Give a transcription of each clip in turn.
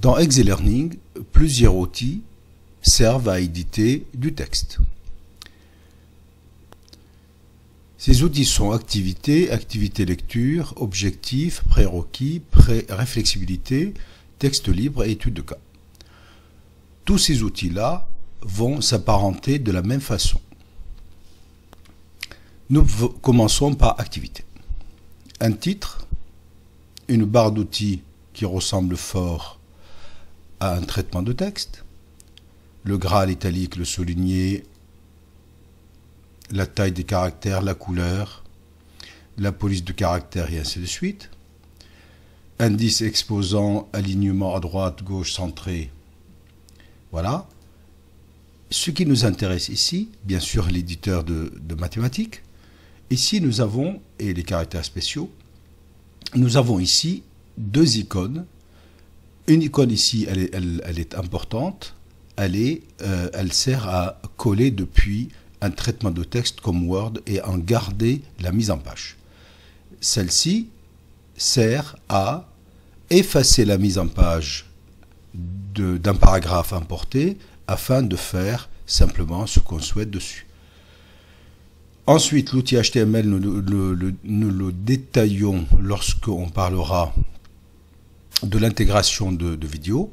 Dans ExeLearning, plusieurs outils servent à éditer du texte. Ces outils sont activité, activité lecture, objectif, prérequis, réflexibilité, texte libre et étude de cas. Tous ces outils-là vont s'apparenter de la même façon. Nous commençons par activité. Un titre, une barre d'outils qui ressemble fort à un traitement de texte, le gras, l'italique, le souligné, la taille des caractères, la couleur, la police de caractères et ainsi de suite. Indice exposant, alignement à droite, gauche, centré. Voilà. Ce qui nous intéresse ici, bien sûr l'éditeur de mathématiques. Ici nous avons, et les caractères spéciaux, nous avons ici deux icônes. Une icône ici, elle est importante, elle sert à coller depuis un traitement de texte comme Word et en garder la mise en page. Celle-ci sert à effacer la mise en page d'un paragraphe importé afin de faire simplement ce qu'on souhaite dessus. Ensuite, l'outil HTML, nous le détaillons lorsqu'on parlera de l'intégration de vidéos.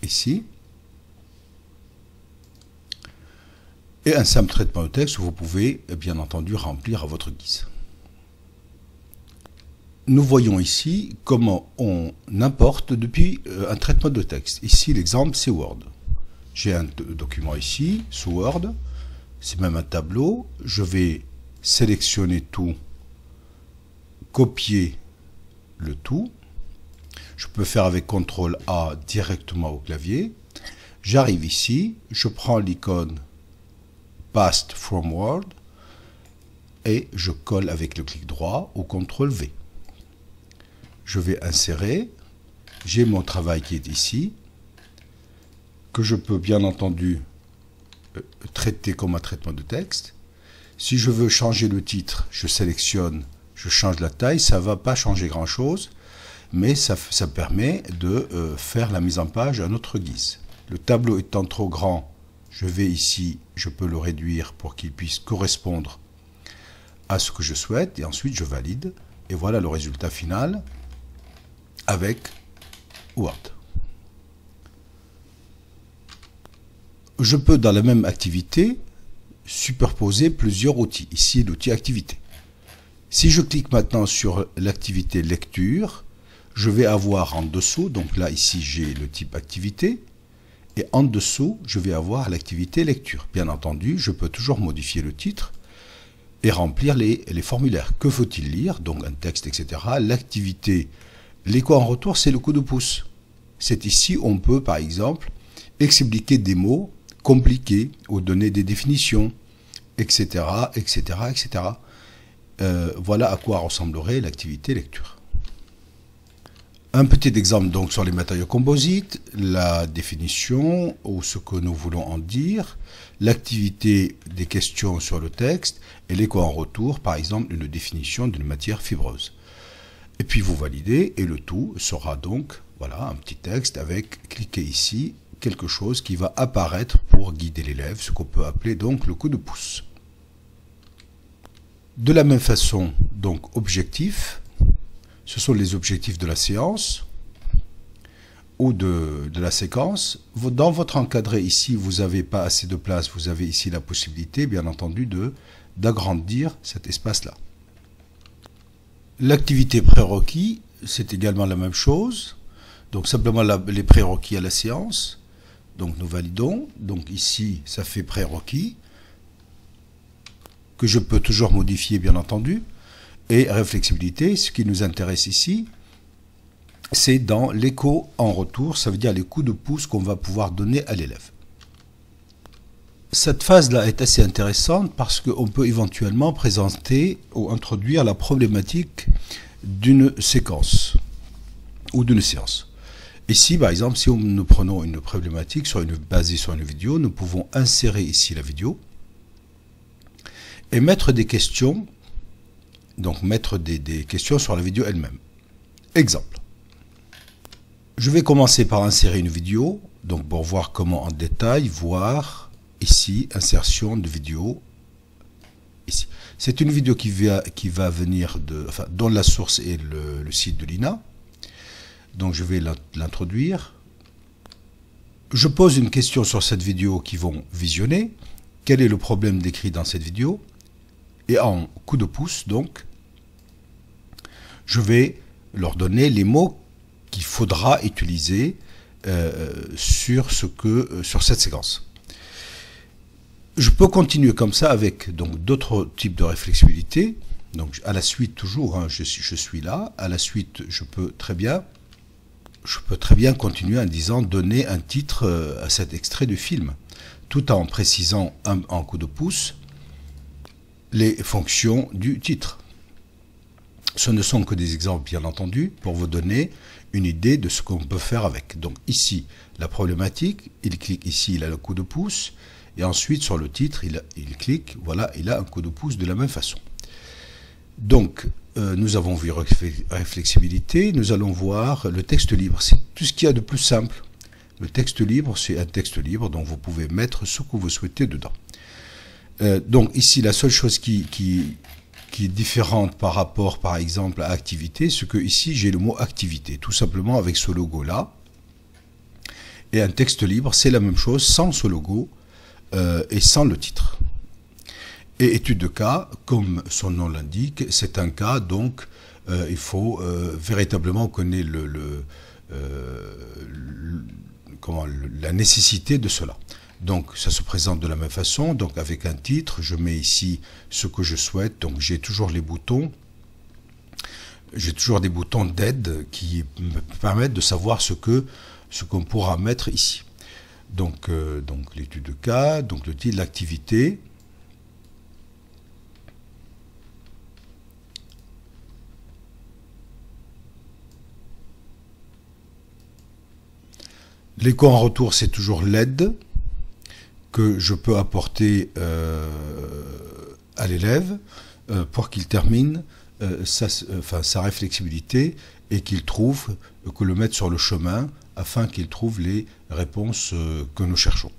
Ici. Et un simple traitement de texte, vous pouvez bien entendu remplir à votre guise. Nous voyons ici comment on importe depuis un traitement de texte. Ici, l'exemple, c'est Word. J'ai un document ici, sous Word. C'est même un tableau. Je vais sélectionner tout, copier le tout. Je peux faire avec CTRL A directement au clavier. J'arrive ici, je prends l'icône Paste from Word et je colle avec le clic droit ou CTRL V. Je vais insérer, j'ai mon travail qui est ici, que je peux bien entendu traiter comme un traitement de texte. Si je veux changer le titre, je sélectionne, je change la taille, ça ne va pas changer grand chose, mais ça permet de faire la mise en page à notre guise. Le tableau étant trop grand, je vais ici, je peux le réduire pour qu'il puisse correspondre à ce que je souhaite et ensuite je valide et voilà le résultat final avec Word. Je peux dans la même activité superposer plusieurs outils. Ici l'outil activité. Si je clique maintenant sur l'activité lecture, je vais avoir en dessous, donc là ici j'ai le type activité, et en dessous je vais avoir l'activité lecture. Bien entendu, je peux toujours modifier le titre et remplir les formulaires. Que faut-il lire? Donc un texte, etc. L'activité, l'écho en retour, c'est le coup de pouce. C'est ici où on peut par exemple expliquer des mots compliqués ou donner des définitions, etc. etc., etc. Voilà à quoi ressemblerait l'activité lecture. Un petit exemple donc sur les matériaux composites, la définition ou ce que nous voulons en dire, l'activité des questions sur le texte et l'écho en retour, par exemple une définition d'une matière fibreuse. Et puis vous validez et le tout sera donc voilà un petit texte avec, cliquez ici, quelque chose qui va apparaître pour guider l'élève, ce qu'on peut appeler donc le coup de pouce. De la même façon, donc objectif, ce sont les objectifs de la séance ou de la séquence. Dans votre encadré ici, vous n'avez pas assez de place, vous avez ici la possibilité, bien entendu, d'agrandir cet espace-là. L'activité prérequis, c'est également la même chose. Donc simplement les prérequis à la séance. Donc nous validons. Donc ici, ça fait prérequis, que je peux toujours modifier, bien entendu. Et réflexibilité, ce qui nous intéresse ici, c'est dans l'écho en retour, ça veut dire les coups de pouce qu'on va pouvoir donner à l'élève. Cette phase-là est assez intéressante parce qu'on peut éventuellement présenter ou introduire la problématique d'une séquence ou d'une séance. Ici, par exemple, si nous prenons une problématique basée sur une vidéo, nous pouvons insérer ici la vidéo et mettre des questions, donc mettre des questions sur la vidéo elle-même. Exemple. Je vais commencer par insérer une vidéo, donc pour voir comment en détail, voir ici, insertion de vidéo, ici. C'est une vidéo qui va venir dont la source est le site de l'INA. Donc je vais l'introduire. Je pose une question sur cette vidéo qu'ils vont visionner. Quel est le problème décrit dans cette vidéo? Et en coup de pouce, donc, je vais leur donner les mots qu'il faudra utiliser sur cette séquence. Je peux continuer comme ça avec d'autres types de réflexibilité. Donc à la suite toujours, hein, je suis là. À la suite, je peux très bien continuer en disant donner un titre à cet extrait de film, tout en précisant en coup de pouce les fonctions du titre. Ce ne sont que des exemples, bien entendu, pour vous donner une idée de ce qu'on peut faire avec. Donc ici, la problématique, il clique ici, il a le coup de pouce, et ensuite sur le titre, il clique, voilà, il a un coup de pouce de la même façon. Donc, nous avons vu réflexibilité, nous allons voir le texte libre. C'est tout ce qu'il y a de plus simple. Le texte libre, c'est un texte libre, donc vous pouvez mettre ce que vous souhaitez dedans. Donc ici, la seule chose qui est différente par rapport, par exemple, à activité, c'est que ici, j'ai le mot activité, tout simplement avec ce logo-là. Et un texte libre, c'est la même chose, sans ce logo et sans le titre. Et étude de cas, comme son nom l'indique, c'est un cas, donc il faut véritablement connaître la nécessité de cela. Donc ça se présente de la même façon, donc avec un titre, je mets ici ce que je souhaite, donc j'ai toujours les boutons, j'ai toujours des boutons d'aide qui me permettent de savoir ce qu'on pourra mettre ici. Donc l'étude de cas, donc le titre, l'activité. L'écho en retour, c'est toujours l'aide que je peux apporter à l'élève pour qu'il termine sa réflexibilité et qu'il trouve, que le mette sur le chemin afin qu'il trouve les réponses que nous cherchons.